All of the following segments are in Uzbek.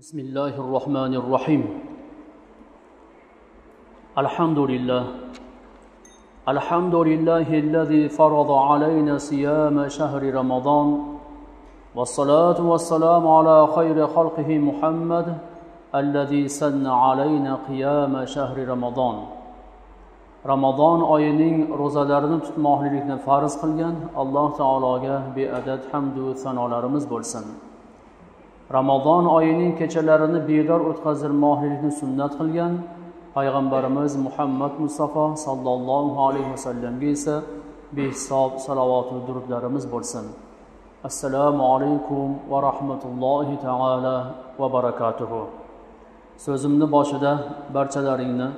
بسم الله الرحمن الرحيم الحمد لله الذي فرض علينا صيام شهر رمضان والصلاة والسلام على خير خلقه محمد الذي سن علينا قيام شهر رمضان Ramazon oyining ro'zalarini tutmoqlikni farz qilgan Alloh taologa beadad hamd va sanolarimiz bo'lsin. Ramazon oyining kechalarini bedor o'tkazilmoqlikni sunnat qilgan payg'ambarimiz Muhammad Mustafa sallallohu alayhi vasallamga esa behisob salovat va durudlarimiz bo'lsin. Assalomu alaykum va rahmatullohi taala va barakatuh. So'zimni boshida barchalaringni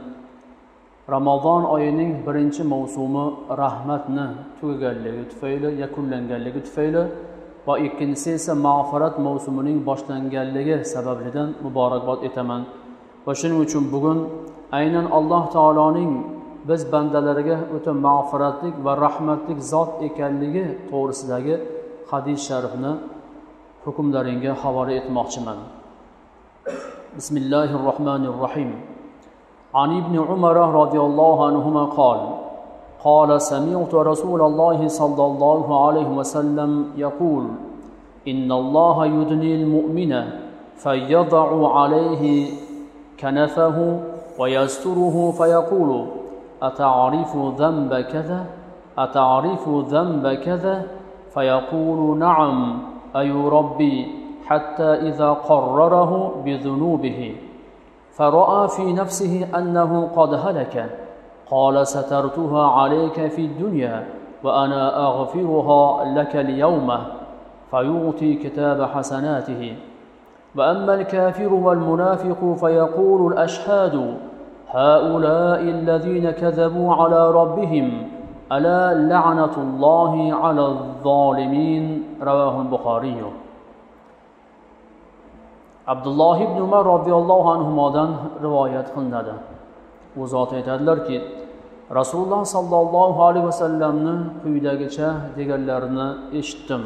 Ramazon oyining birinchi mavsumi rahmatni tugaganligi tufayli, yakunlanganligi tufayli va ikkinchisi esa mag'firat mavsumining boshlanganligi sababidan muborakbod etaman. Va shuning uchun bugun aynan Alloh taoloning biz bandalariga o'ta mag'firatlik va rahmatlik zot ekanligi to'g'risidagi hadis sharifni hukmlaringga havola etmoqchiman. Bismillahirrohmanirrohim. عن ابن عمر رضي الله عنهما قال سمعت رسول الله صلى الله عليه وسلم يقول إن الله يدني المؤمن فيضع عليه كنفه ويستره فيقول أتعرف ذنب كذا أتعرف ذنب كذا فيقول نعم أي ربي حتى إذا قرره بذنوبه فرأى في نفسه أنه قد هلك قال سترتها عليك في الدنيا وأنا أغفرها لك اليوم فيعطي كتاب حسناته وأما الكافر والمنافق فيقول الأشهاد هؤلاء الذين كذبوا على ربهم ألا لعنة الله على الظالمين رواه البخاري. Abdulloh ibn Umar radhiyallohu anhudan rivoyat qilinadi. U zot aytadilarki, Rasululloh sallallohu alayhi vasallamni quyidagicha deganlarini eshitdim.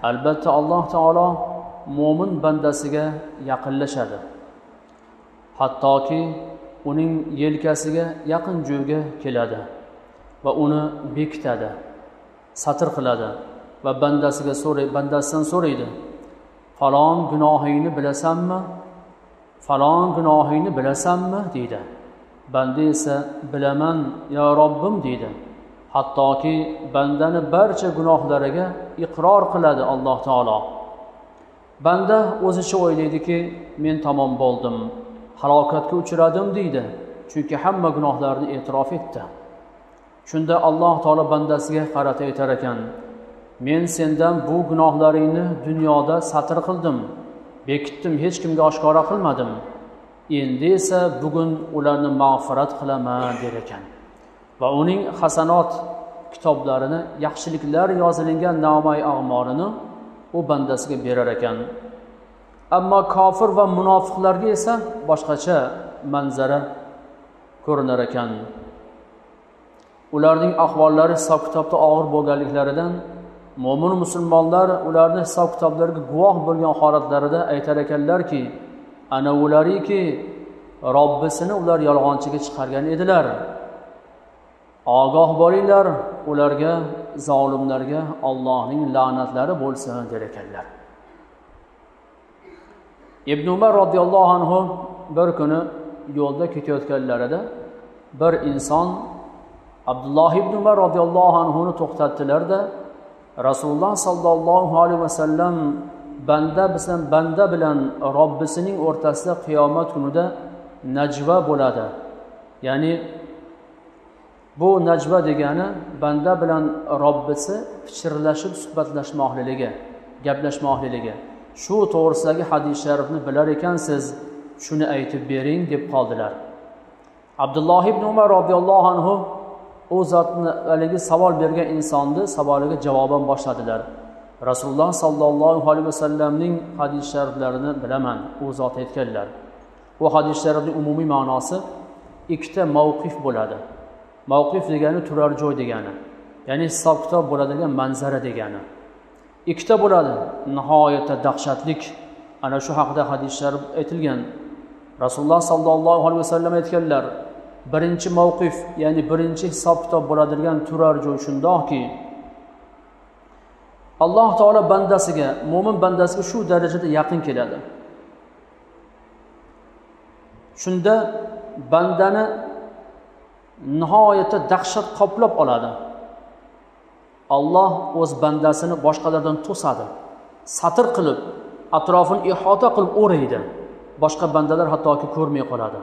Albatta Alloh taolo mo'min bandasiga yaqinlashadi. Hattoki uning yelkasiga yaqin joyga keladi va uni bekitadi, satr qiladi va bandasidan so'raydi. Falon gunohingni bilasanmi? Falon gunohingni bilasanmi deydi. Banda esa bilaman ya Robbim deydi. Hattoki bandani barcha gunohlariga iqror qiladi Alloh taolo. Banda o'zicha o'ylaydiki, men tamom bo'ldim, halokatga uchradim deydi. Chunki hamma gunohlarini e'tirof etdi. Shunda Alloh taolo bandasiga qarata aytar ekan: men sendan bu gunohlaringni dunyoda satr qildim, bekitdim, hech kimga oshkora qilmadim. Endi esa bugun ularni mag'firat qilaman der ekan. Va uning hasanot kitoblarini, yaxshiliklar yozilingan namai a'morini u bandasiga berar ekan. Ammo kofir va munofiqlarga esa boshqacha manzara ko'rinar ekan. Ularning ahvollari hisob kitobda og'ir bo'lganliklaridan mo'min musulmonlar ularni hisob kitoblariga guvoh bo'lgan holatlarida aytar ekanlarki, ana ulariki Robbisini ular yolg'onchiga chiqargan edilar. Ogoh bo'linglar, ularga, zolimlarga Allohning la'natlari bo'lsin der ekanlar. Ibn Umar radhiyallohu anhu bir kuni yo'lda ketayotganlarida bir inson Abdulloh ibn Umar radhiyallohu anhuni to'xtatdilar-da, Rasululloh sallallohu alayhi vasallam banda bilan Robbisining o'rtasida qiyomat kunida najva bo'ladi. Ya'ni bu najva degani banda bilan Robbisi pichirlashib suhbatlashmoqligi, gaplashmoqligi. Shu to'g'risidagi hadis sharifni bilar ekansiz, shuni aytib bering deb qoldilar. Abdulloh ibn Umar radhiyallohu anhu u zotni haligi savol bergan insonni savoliga javoban boshladilar. Rasululloh sallallohu alayhi vasallamning hadis shariflarini bilaman, u zot aytganlar. Bu hadis sharifning umumiy ma'nosi ikkita mavqif bo'ladi. Mavqif degani turar joy degani. Ya'ni hisob kitob bo'ladigan manzara degani. Ikkita bo'ladi. Nihoyatda dahshatlik ana shu haqida hadislar aytilgan. Rasululloh sallallohu alayhi vasallam aytganlar, birinchi mavqif, ya'ni birinchi hisob-kitob bo'ladigan turar joy shundoqki, Alloh taolo bandasiga, mo'min bandasiga shu darajada yaqin keladi. Shunda bandani nihoyatda dahshat qoplab oladi. Alloh o'z bandasini boshqalardan to'sadi, satr qilib, atrofini ihota qilib o'raydi. Boshqa bandalar hattoki ko'rmay qoladi.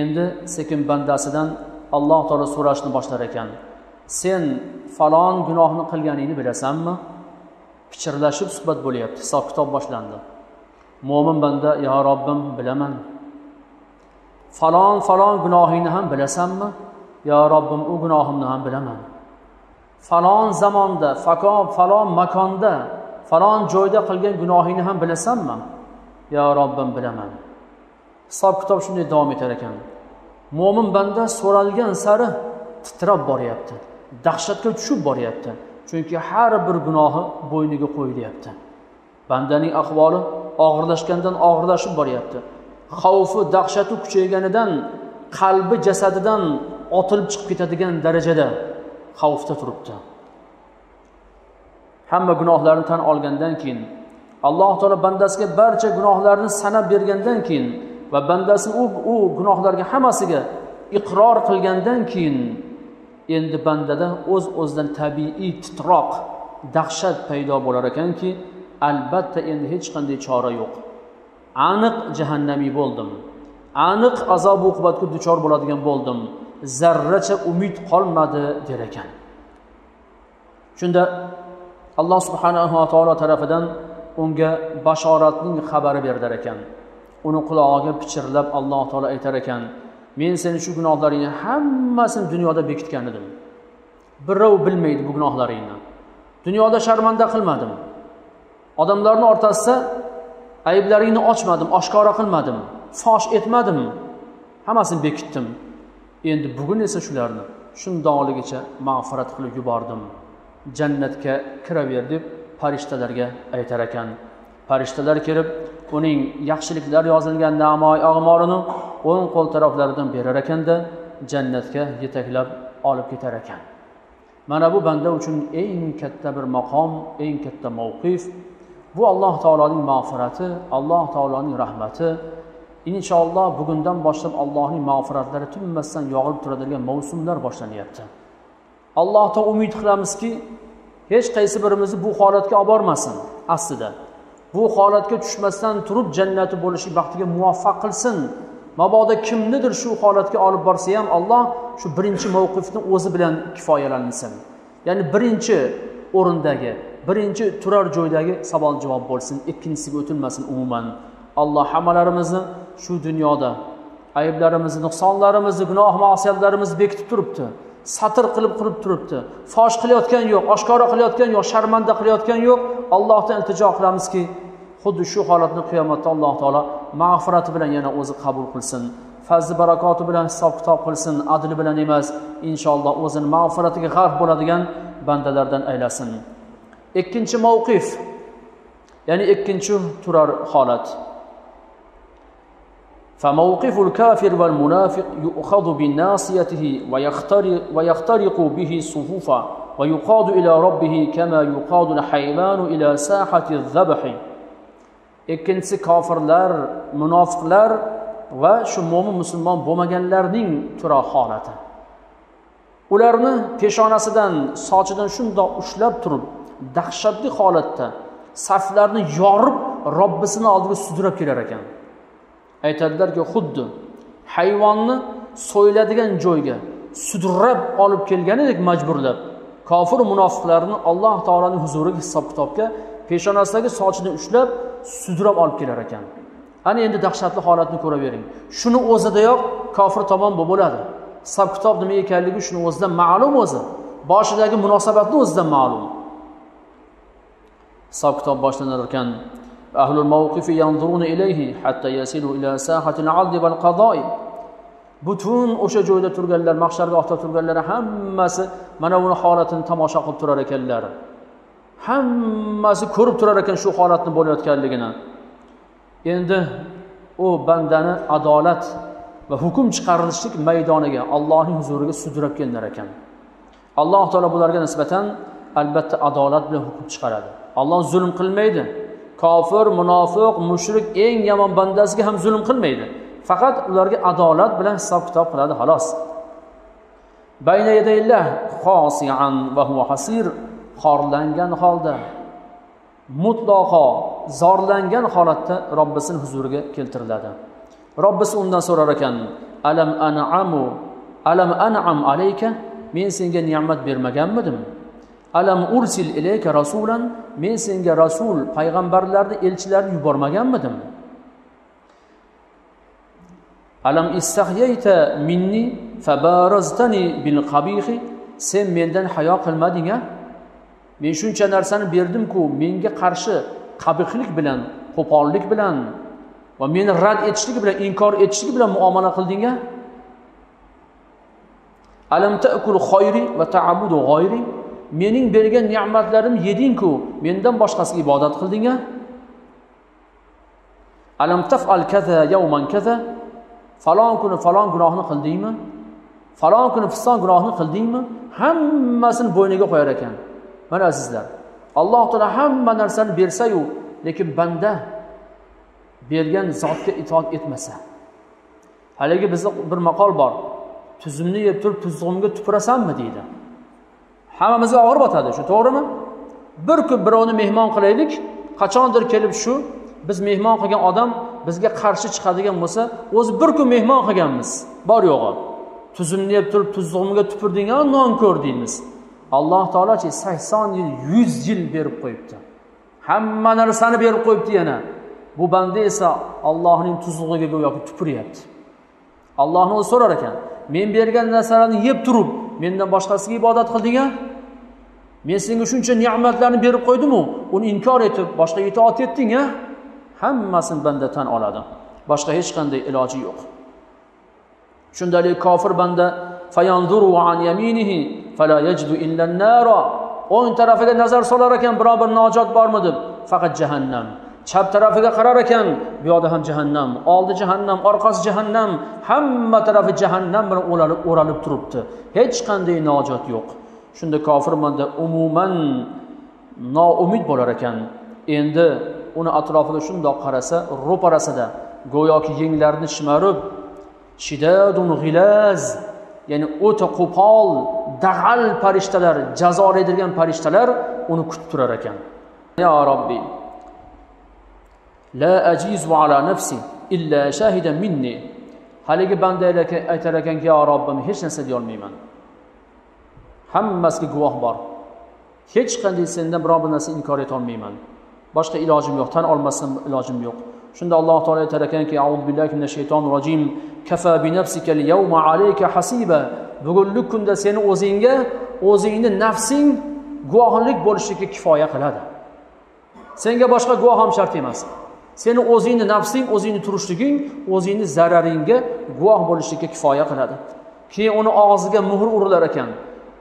Endi sekin bandasidan Alloh taolo so'rashni boshlar ekan. Sen falon gunohni qilganingni bilasanmi? Pichirlashib suhbat bo'lyapti, hisob-kitob boshlandi. Mo'min banda, "Ya Robbim, bilaman." Falon gunohingni ham bilasanmi? "Ya Robbim, u gunohimni ham bilaman." Falon zamonda, falon makonda, falon joyda qilgan gunohingni ham bilasanmi? "Ya Robbim, bilaman." Hisob-kitob shunday davom etar ekan. Mo'min banda so'ralgan sari titrab boryapti, dahshatga tushib boryapti. Chunki har bir gunohi bo'yniga qo'yilyapti. Bandaning ahvoli og'irlashgandan og'irlashib boryapti. Xavfi, dahshati kuchayganidan qalbi jasadidan otilib chiqib ketadigan darajada xavfda turibdi. Hamma gunohlarni tan olgandan keyin, Alloh taolo bandasiga barcha gunohlarni sanab bergandan keyin va bandasi u gunohlarga hammasiga iqror qilgandan keyin endi bandada o'z-o'zidan tabiiy titroq, dahshat paydo bo'lar ekanki, albatta endi hech qanday chora yo'q. Aniq jahannamiy bo'ldim. Aniq azob uqubatga duchor bo'ladigan bo'ldim. Zarracha umid qolmadi der ekan. Shunda Alloh subhanahu va taolo tarafidan unga bashoratning xabari berdilar ekan. Uni quloqiga pichirlab Alloh taolo aytar ekan: "Men seni shu gunohlaringni hammasini dunyoda bekitgan edim. Birov bilmaydi bu gunohlaringni. Dunyoda sharmanda qilmadim. Odamlarning o'rtasida ayblaringni ochmadim, oshkora qilmadim, fosh etmadim. Hammasini bekitdim. Endi bugun esa shularni shundoqligicha mag'firat qilib yubordim. Jannatga kiraver" deb farishtalarga aytar ekan. Farishtalar kelib, uning yaxshiliklar yozilgan namoy ag'morini o'ng qo'l taraflaridan berar ekanda, jannatga yetaklab olib ketar ekan. Mana bu banda uchun eng katta bir maqom, eng katta mavqif. Bu Alloh taoloning mag'firati, Alloh taoloning rahmati. Inshaalloh bugundan boshlab Allohning mag'firatlari tinmasdan yog'ilib turadigan mavsumlar boshlanyapti. Allohdan umid qilamizki, hech qaysi birimizni bu holatga olib bormasin. Aslida bu holatga tushmasdan turib jannati bo'lishlik baxtiga muvaffaq qilsin. Mabodo kimnidir shu holatga olib borsa ham Alloh shu birinchi mavqifni o'zi bilan kifoyalansin. Ya'ni birinchi o'rindagi, birinchi turar joydagi savol javob bo'lsin, ikkinchisiga o'tilmasin umuman. Alloh hammalarimizni shu dunyoda ayblarimizni, nuqsonlarimizni, gunoh ma'siyatlarimizni bekitib turibdi. Satr qilib turibdi. Fosh qilayotgan yo'q, oshkora qilayotgan yo'q, sharmanda qilayotgan yo'q. Allohdan iltijo qilamizki, xuddi shu holatni qiyomatda Alloh taolo mag'firati bilan yana o'zi qabul qilsin. Fazli barakoti bilan hisob-kitob qilsin, adli bilan emas, inshaalloh o'zini mag'firatiga g'arq bo'ladigan bandalardan aylasin. Ikkinchi mavqif, ya'ni ikkinchi turar holat. فموقف الكافر والمنافق يؤخذ بناصيته ويخترق به الصفوف ويقاد إلى ربه كما يقاد الحيوان إلى ساحة الذبح. Ikkinchisi kofirlar, munofiqlar va shu mo'min musulmon bo'lmaganlarning turar holati. Ularni peshonasidan, sochidan shundoq ushlab turib, dahshatli holatda saflarni yorib, Robbisini oldiga sudrab kelar ekan. Aytadilarki, xuddi hayvonni so'yiladigan joyga sudrab olib kelganidek majburlab, kofir munofiqlarni Alloh taolaning huzuriga hisob-kitobga peshonasidagi sochidan ushlab sudrab olib kelar ekan. Ana endi dahshatli holatni ko'ravering. Shuni o'zidayoq kofir tomon bo'ladi. Hisob-kitob nima ekanligi shuni o'zidan ma'lum o'zi. Boshidagi munosabatni o'zidan ma'lum. Hisob-kitob boshlanar ekan. Ahlul mawqifi yanzuruna ilayhi hatta yasilu ila sahatil 'adl wal qada'i. Butun o'sha joyda turganlar, mahshargohda turganlar hammasi mana buni holatini tomosha qilib turar ekanlar. Hammasi ko'rib turar ekan shu holatni bo'layotganligini. Endi u bandani adolat va hukm chiqarilishlik maydoniga, Allohning huzuriga sudrab kelar ekan. Alloh taolo bularga nisbatan albatta adolat bilan hukm chiqaradi. Alloh zulm qilmaydi. Kofir, munofiq, mushrik eng yomon bandasiga ham zulm qilmaydi. Faqat ularga adolat bilan hisob-kitob qiladi xolos. Bayna yadayillah xosiyan va huwa hasir, xorlangan holda, mutlaqo zorlangan holatda Robbisining huzuriga keltiriladi. Robbisi undan so'rar ekan: alam an'am alayka, men senga ne'mat bermaganmidim? Alam ursil ilayka rasulan, men senga rasul, payg'ambarlarni, elchilarni yubormaganmidim? Alam istahyayta minni fabaraztani bil qabihi, sen mendan hayo qilmading-a? Men shuncha narsani berdim-ku, menga qarshi qabihlik bilan, qo'pollik bilan va meni rad etishlik bilan, inkor etishlik bilan muomala qilding-a? Alam ta'kul khayri va ta'budu g'ayri, mening bergan ne'matlarim yeding-ku, mendan boshqasiga ibodat qilding-a? Alam taf'al kaza yawman kaza, falon kuni falon gunohni qildingmi? Falon kuni fiston gunohni qildingmi? Hammasini bo'yniga qo'yar ekan. Mana azizlar, Alloh taolo hamma narsani bersa-yu, lekin banda bergan zotga itoat etmasa. Haligi bizda bir maqol bor. Tuzimni yeb turib tuzlig'imga tupurasanmi deydi. Hammamizga og'ir botadi, shu to'g'rimi? Bir kun birovni mehmon qilaylik, qachondir kelib shu biz mehmon qilgan odam bizga qarshi chiqadigan bo'lsa, o'zi bir kun mehmon qilganmiz, bor yo'g'i. Tuzimni yeb turib tuzlig'imga tupurding-a, non ko'r deymiz. Alloh taolochi 80 yil, 100 yil berib qo'yibdi. Hamma narsani berib qo'yibdi yana. Bu banda esa Allohning tuzlig'iga go'yoki tupuryapti. Allohni o'zi so'rar ekan: "Men bergan narsalarni yeb turib, mendan boshqasiga ibodat qilding-a? Men senga shuncha ne'matlarni berib qo'ydim-ku, uni inkor etib, boshqa itoat etding-a?" Hammasini banda tan oladi. Boshqa hech qanday iloji yo'q. Shundalik kofir banda fayanzuru an yaminihi fala yajidu illa an-nara. O'ng tarafiga nazar solar ekan, biror bir najot bormi deb, faqat jahannam. Chap tarafiga qarar ekan, bu yoqda ham jahannam, oldi jahannam, orqasi jahannam, hamma tarafi jahannam bilan o'ralib turibdi. Hech qanday najot yo'q. Shunda kofir banda umuman noumid bo'lar ekan. Endi uni atrofiga shundoq qarasa, ro'parasida go'yoki yenglarini shimarib, shidadun g'ilaz, ya'ni o'ta qo'pol, dag'al farishtalar, jazolaydigan farishtalar uni kutib turar ekan. Ya Robbi, la ajizu ala nafsi illa shahidan minni. Haligi banda aytar ekanki, ya Robbim, hech narsa deya olmayman. Hammasiga guvoh bor. Hech qanday sendan biror bir narsa inkor eta olmayman. Boshqa ilojim yo'q, tan olmasam ilojim yo'q. Shunda Alloh taolo aytar ekanki, a'udhu billahi minash shaytonir rojim, kafa bi nafsika al-yawma alayka hasiba. Bugunlik kunda seni o'zingni nafsing guvohlik bo'lishga kifoya qiladi. Senga boshqa guvoh ham shart emas. Seni o'zingni nafsing, o'zingni turishliging, o'zingni zararingga guvoh bo'lishga kifoya qiladi. Keyin uni og'ziga muhr urilar ekan.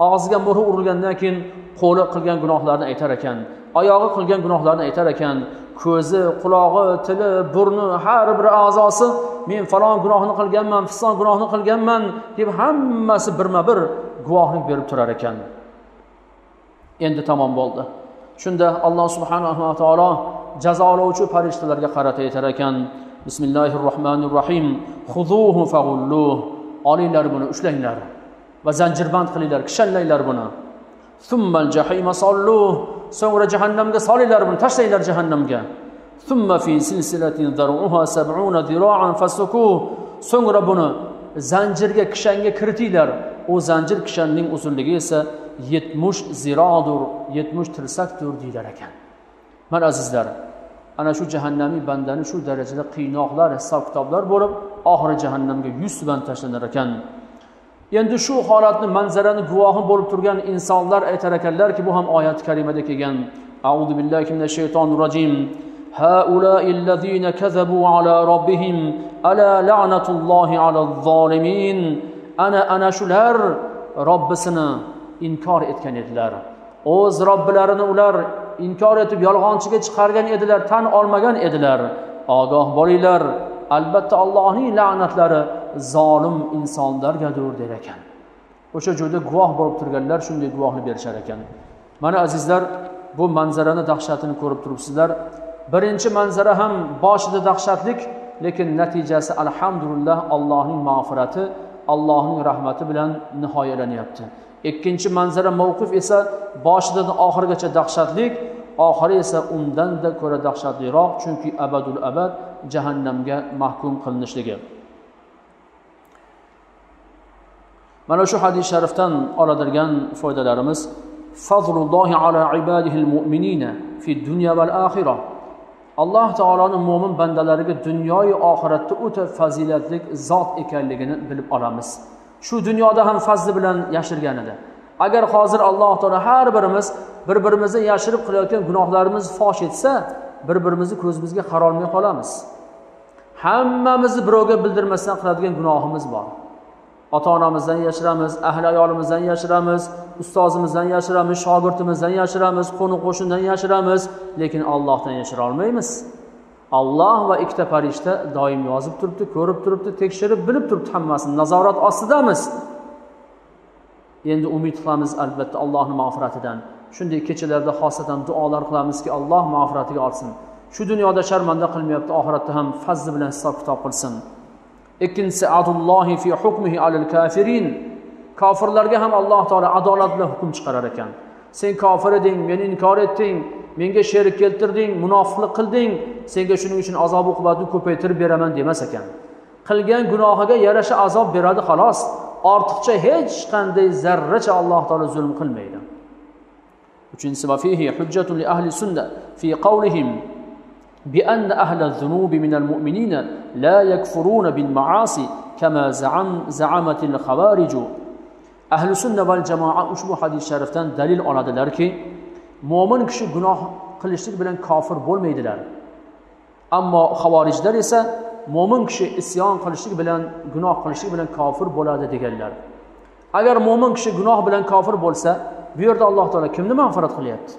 Og'ziga muhr urilgandan keyin qo'li qilgan gunohlarni aytar ekan, oyog'i qilgan gunohlarni aytar ekan, ko'zi, qulog'i, tili, burni, har bir a'zosi men falon gunohni qilganman, fiston gunohni qilganman deb hammasi birma-bir guvohlik berib turar ekan. Endi tamom bo'ldi. Shunda Alloh subhanahu va taolo jazolovchi farishtalarga qarata aytar ekan: Bismillahirrohmanirrohim. Xuzuhu faghulluh. Olinglar buni, ushlanglar va zanjirband qilinglar, kishallanglar buni. Thummal jahima salluh. So'ngra jahannamga solinglar buni, tashlanglar jahannamga. Thumma fi silsilatin daruha 70 zira'an fasukuh. So'ngra buni zanjirga, kishanga kiritinglar. O zanjir kishanning uzunligi esa 70 zirodur, 70 tirsakdir deylar ekan. Mana azizlar, ana shu jahannamiy bandani shu darajada qiynoqlar, hisob-kitoblar bo'lib, oxiri jahannamga yuztuban tashlanar ekan. Endi shu holatni, manzarani guvohi bo'lib turgan insonlar aytar ekanlarki, bu ham oyat karimada kelgan. A'udhu billahi minash shaytonir rojim. Haula'illazina kazabu ala robbihim ala la'natullohi alaz zolimin. Ana shular Robbisini inkor etgan edilar. O'z Robbilarini ular inkor etib yolg'onchiga chiqargan edilar, tan olmagan edilar. ogoh bo'linglar, albatta Allohning la'natlari zolim insonlargadir der ekan. O'sha joyda guvoh bo'lib turganlar shunday guvohlik berishar ekan. Mana azizlar, bu manzarani dahshatini ko'rib turibsizlar. Birinchi manzara ham boshida dahshatlik, lekin natijasi alhamdulillah Allohning mag'firati, Allohning rahmati bilan nihoyalanyapti. Ikkinchi manzara mavqif esa boshidan oxirigacha dahshatlik, oxiri esa undan-da ko'ra dahshatliroq, chunki abadul abad jahannamga mahkum qilinishligi. Mana shu hadis sharifdan oladirgan foydalarimiz fazlullohi ala ibadihil mu'minina fi dunya val axirah. Alloh taoloning mo'min bandalariga dunyo va oxiratda o'ta fazilatli zot ekanligini bilib olamiz. Shu dunyoda ham fazli bilan yashirgan edi. Agar hozir Alloh taolo har birimiz bir-birimizni yashirib qilayotgan gunohlarimizni fosh etsa, bir-birimizni ko'zimizga qarolmay qolamiz. Hammamizni birovga bildirmasdan qiladigan gunohimiz bor. Ota-onamizdan yashiramiz, ahli ayolimizdan yashiramiz, ustozimizdan yashiramiz, shogirdimizdan yashiramiz, qo'ni-qo'shnidan yashiramiz, lekin Allohdan yashira olmaymiz. Alloh va ikkita farishta doim yozib turibdi, ko'rib turibdi, tekshirib, bilib turibdi, hammasini nazorat ostidamiz. Endi umid qilamiz albatta Allohning mag'firatidan. Shunday kechalarda xosatan duolar qilamizki, Alloh mag'firatiga olsin. Shu dunyoda sharmanda qilmayapti, oxiratda ham fazli bilan hisob-kitob qilsin. Ikkinchisi adullohi fi hukmihi alal kafirin. Kofirlarga ham Alloh taolo adolat bilan hukm chiqarar ekan. Sen kofir eding, meni inkor etding, menga sherik keltirding, munofiqlik qilding, senga shuning uchun azob uqubatni ko'paytirib beraman demas ekan. Qilgan gunohiga yarasha azob beradi xolos. Ortiqcha hech qanday zarracha Alloh taolo zulm qilmaydi. Uchinchisi va fihi hujjatun li ahli sunnah fi qawlihim بأن أهل الذنوب من المؤمنين لا يكفرون بالمعاصي كما زعمت الخوارج. أهل السنة والجماعة ushbu hadis sharifdan dalil oladilarki, mu'min kishi gunoh qilishlik bilan kofir bo'lmaydilar. Ammo xavorijlar esa mu'min kishi isyon qilishlik bilan, gunoh qilishlik bilan kofir bo'ladi deganlar. Agar mu'min kishi gunoh bilan kofir bo'lsa, bu yerda Alloh taolo kimni mag'firat qilyapti?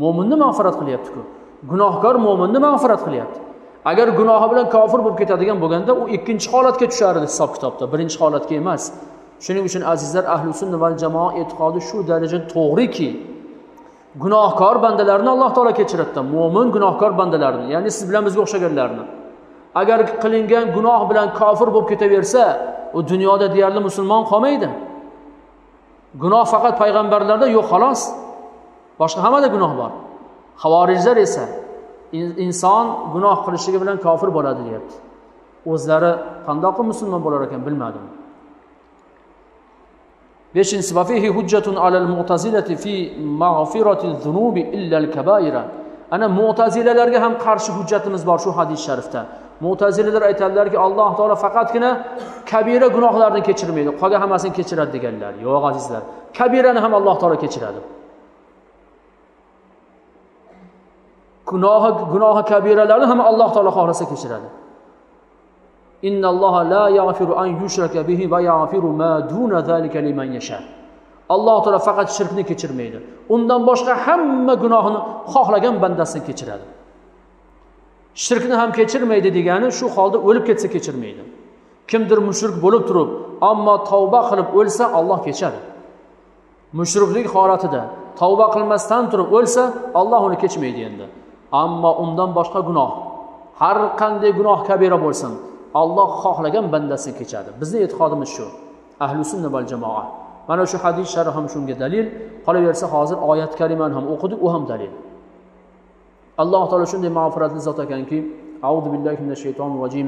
Mu'minni mag'firat qilyapti-ku. Gunohkor mu'minni mag'firat qilyapti. Agar gunohi bilan kofir bo'lib ketadigan bo'lganda, u ikkinchi holatga tushar edi hisob-kitobda, birinchi holatga emas. Shuning uchun azizlar, ahli sunna va jamoa e'tiqodi shu darajada to'g'riki, gunohkor bandalarni Alloh taolo kechiradi, mu'min gunohkor bandalarni, ya'ni siz bilan bizga o'xshaganlarni. Agar qilingan gunoh bilan kofir bo'lib ketaversa, u dunyoda deyarli musulmon qolmaydi. Gunoh faqat payg'ambarlarda yo'q xolos. Boshqa hammada gunoh bor. Xavorijlar esa inson gunoh qilishligi bilan kofir bo'ladi deyapti. O'zlari qandoq musulmon bo'lar ekan bilmadim. 5. Va fihi hujjatun alal mu'tazilati fi maghfirati dhunubi illa al-kaba'ira. Ana mu'tazilalarga ham qarshi hujjatimiz bor shu hadis sharifda. Mu'tazilalar aytadilarki, Alloh taolo faqatgina kabira gunohlarni kechirmaydi, qolgan hammasini kechiradi deganlar. Yo'q azizlar, kabirani ham Alloh taolo kechiradi. Gunohi kabiralarni ham Alloh taolo xohlasa kechiradi. Innalloha la yaghfiru an yushraka bihi va yaghfiru ma duna zalika liman yasha. Alloh taolo faqat shirkni kechirmaydi. Undan boshqa hamma gunohini xohlagan bandasini kechiradi. Shirkni ham kechirmaydi degani shu holda o'lib ketsa kechirmaydi. Kimdir mushrik bo'lib turib, ammo tavba qilib o'lsa Alloh kechadi. Mushriklik holatida tavba qilmasdan turib o'lsa, Alloh uni kechmaydi endi. Ammo undan boshqa gunoh, har qanday gunoh kabira bo'lsin, Alloh xohlagan bandasini kechadi. Bizning e'tiqodimiz shu. Ahli sunna val jamoa. Mana shu hadis sharhi ham shunga dalil. Qolaversa hozir oyat karimani ham o'qidik, u ham dalil. Alloh taolo shunday mag'firatli zot ekanki, A'udhu billahi minash shaytonir rojim.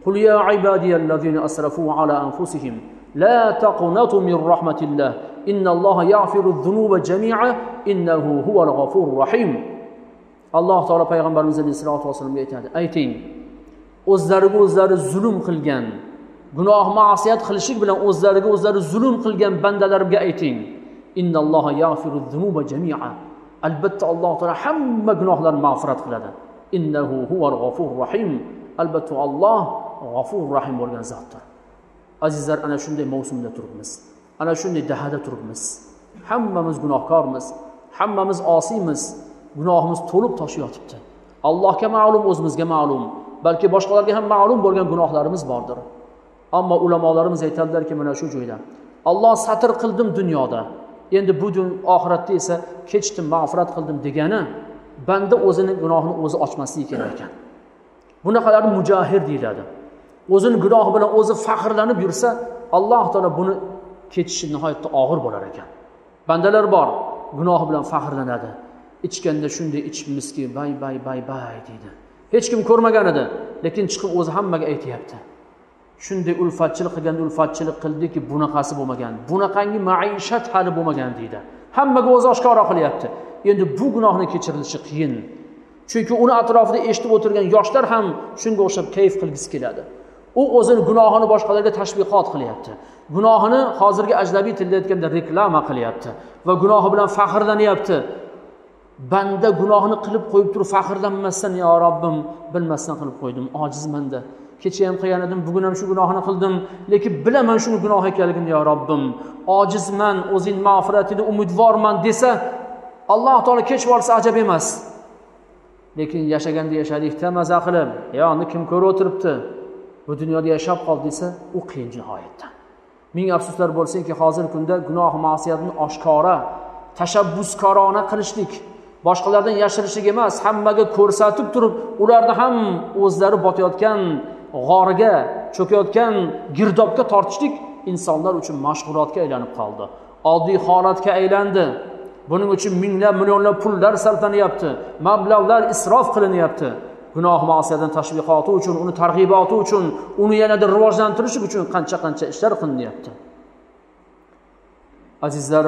Qul ya ibadiyallazina asrafu ala anfusihim la taqnatu min rahmatillah. Innalloha yaghfiru dhunuba jami'a innahu huval ghafurur rahim. Alloh taolo payg'ambarimiz sollallohu alayhi vasallamga aytadi: ayting, o'zlariga o'zlari zulm qilgan, gunoh ma'siyat qilishlik bilan o'zlariga o'zlari zulm qilgan bandalarimga ayting, innalloha yaghfiru dhunuba jami'a. Albatta Alloh taolo hamma gunohlarni mag'firat qiladi. Innahu huval ghafurur rahim. Albatta Alloh g'afurur rahim bo'lgan zotdir. Azizlar, ana shunday mavsumda turibmiz. Ana shunday dahada turibmiz. Hammamiz gunohkormiz, hammamiz osiymiz. Gunohimiz to'lib toshib yotibdi. Allohga ma'lum, o'zimizga ma'lum, balki boshqalarga ham ma'lum bo'lgan gunohlarimiz bordir. Ammo ulamolarimiz aytadilarki, mana shu joyda Alloh satr qildim dunyoda, endi bu oxiratda esa kechdim, mag'firat qildim degani banda o'zining gunohini o'zi ochmasligi kerak ekan. Bunaqalar mujahir deyiladi. O'zining gunohi bilan o'zi faxrlanib yursa, Alloh taolo buni kechishi nihoyatda og'ir bo'lar ekan. Bandalar bor, gunohi bilan faxrlanadi. Ichganda shunday ichmizki, bay deydi. Hech kim ko'rmagan edi, lekin chiqib o'zi hammaga aytayapti. Shunday ulfatchilik qilganda ulfatchilik qildiki, bunaqasi bo'lmagan. Bunaqangi maishat hali bo'lmagan deydi. Hammaga o'zi oshkora qilyapti. Endi bu gunohni kechirilishi qiyin. Chunki uni atrofida eshitib o'tirgan yoshlar ham shunga o'xshab kayf qilgisi keladi. U o'zining gunohini boshqalarga tashviqot qilyapti. Gunohini hozirgi ajnabiy tilda aytganda reklama qilyapti va gunohi bilan faxrlanyapti. Banda gunohini qilib qo'yib turib faxrlanmasdan, yo Robbim, bilmasdan qilib qo'ydim, ojizmanda. Kecha ham qilgan edim, bugun ham shu gunohini qildim, lekin bilaman shuni gunoh ekanligini, yo Robbim. Ojizman, o'zing mag'firatiga umidvorman desa, Alloh taolo kechib olsa ajab emas. Lekin yashaganda yashadikda maza qilib, yoni kim ko'rib o'tiribdi, bu dunyoda yashab qol desa, u qiyin nihoyatdan. Ming afsuslar bo'lsinki, hozir kunda gunoh ma'siyatni oshkora, tashabbuskorona qilishlik, boshqalardan yashirishlik emas, hammaga ko'rsatib turib, ularni ham o'zlari botayotgan g'origa, cho'kayotgan girdobga tortishlik insonlar uchun mashg'ulotga aylanib qoldi. Oddiy holatga aylandi. Buning uchun minglab, millionlab pullar sarflanyapti, mablag'lar isrof qilinyapti. Gunoh ma'siyatdan tashviqoti uchun, uni targ'iboti uchun, uni yanada rivojlantirish uchun qancha ishlar qilinyapti. Azizlar,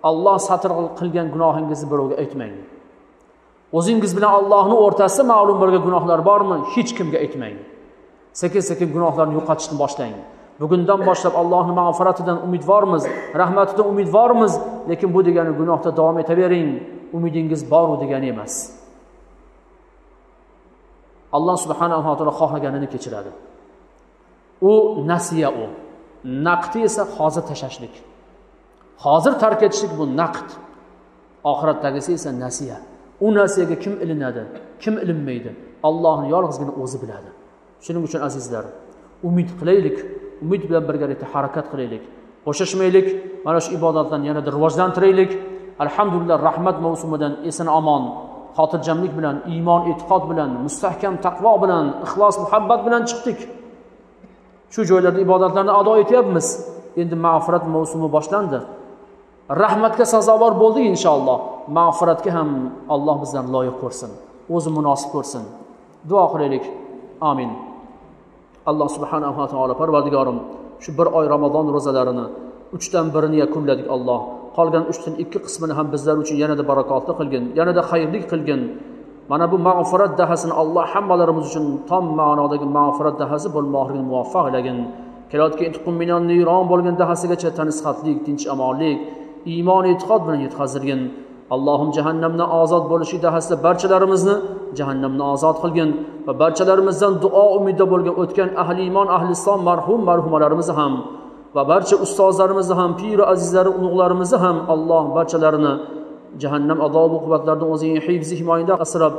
Alloh satr qilgan gunohingizni birovga aytmang. O'zingiz bilan Allohning o'rtasida ma'lum bo'lgan gunohlar bormi? Hech kimga aytmang. Sekin-sekin gunohlarni yo'qotishni boshlang. Bugundan boshlab Allohning mag'firatidan umidvormiz, rahmatidan umidvormiz, lekin bu degani gunohda davom etavering, umidingiz bor degani emas. Alloh subhanahu va taolo xohlaganini kechiradi. U nasiya u. Naqdi esa hozir tashashlik. Hozir tark etishlik bu naqd. Oxiratdagisi esa nasiya. U nasiyaga kim ilinadi, kim ilinmaydi? Allohning yolg'izgina o'zi biladi. Shuning uchun azizlar, umid qilaylik, umid bilan birgalikda harakat qilaylik. Bo'shashmaylik, mana shu ibodatlarni yanada rivojlantiraylik. Alhamdulillah, rahmat mavsumidan eson-omon, xotirjamlik bilan, iymon, e'tiqod bilan, mustahkam taqvo bilan, ixlos, muhabbat bilan chiqdik. Shu joylarda ibodatlarni ado etyapmiz. Endi mag'firat mavsumi boshlandi. Rahmatga sazovor bo'ldik inshaalloh. Mag'firatga ham Alloh bizdan loyiq ko'rsin, o'zi munosib ko'rsin. Duo qilaylik. Amin. Alloh subhanahu va taolo, Parvardigorim, shu bir oy Ramazon rozalarini 3dan 1ni yakunladik Alloh. Qolgan 3dan 2 qismini ham bizlar uchun yanada barakotli qilgin, yanada xayrli qilgin. Mana bu mag'firat dahasini Alloh hammalarimiz uchun tom ma'nodagi mag'firat dahasi bo'lmoqligini muvaffaq qilgin. Kelayotgan intiqom minon niyron bo'lgan dahasigacha tansihatlik, tinch amonlik, iymon, e'tiqod bilan yetkazilgin. Allohim jahannamdan ozod bo'lishi dahasida barchalarimizni jahannamdan ozod qilgin va barchalarimizdan duo umidda bo'lgan o'tgan ahli iymon, ahli islom marhumalarimizni ham va barcha ustozlarimizni ham, pir va azizlar, ulug'larimizni ham Alloh barchalarini jahannam azob uqubatlaridan o'zing hifzi himoyada asrab,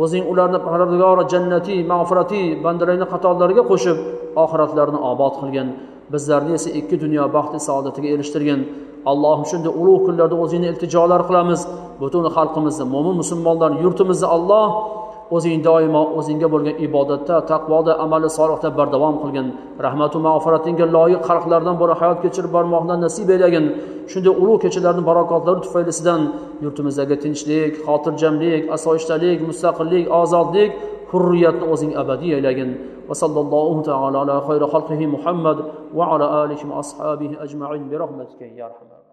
o'zing ularni Parvardigor jannati, mag'firati bandalarini qatorlariga qo'shib, oxiratlarini obod qilgin. Bizlarni esa ikki dunyo baxti saodatiga erishtirgin. Allohim shunday ulug' kunlarda o'zingni iltijolar qilamiz. Butun xalqimizni, mo'min musulmonlar yurtimizni Alloh o'zing doimo o'zingga bo'lgan ibodatda, taqvoda, amali solihda bardavom qilgin. Rahmat va mag'firatingga loyiq xalqlardan bora hayot kechirib bormoqdan nasib aylagin. Shunday ulug' kechalarning barokotlari tufaylidan yurtimizdagi tinchlik, xotirjamlik, asoyishtalik, mustaqillik, ozodlik, hurriyatni o'zing abadiy aylagin. Va sallallohu ta'ala ala xayri xalqihi Muhammad va ala alihi va ashabihi ajma'in bi rahmatika ya arhamar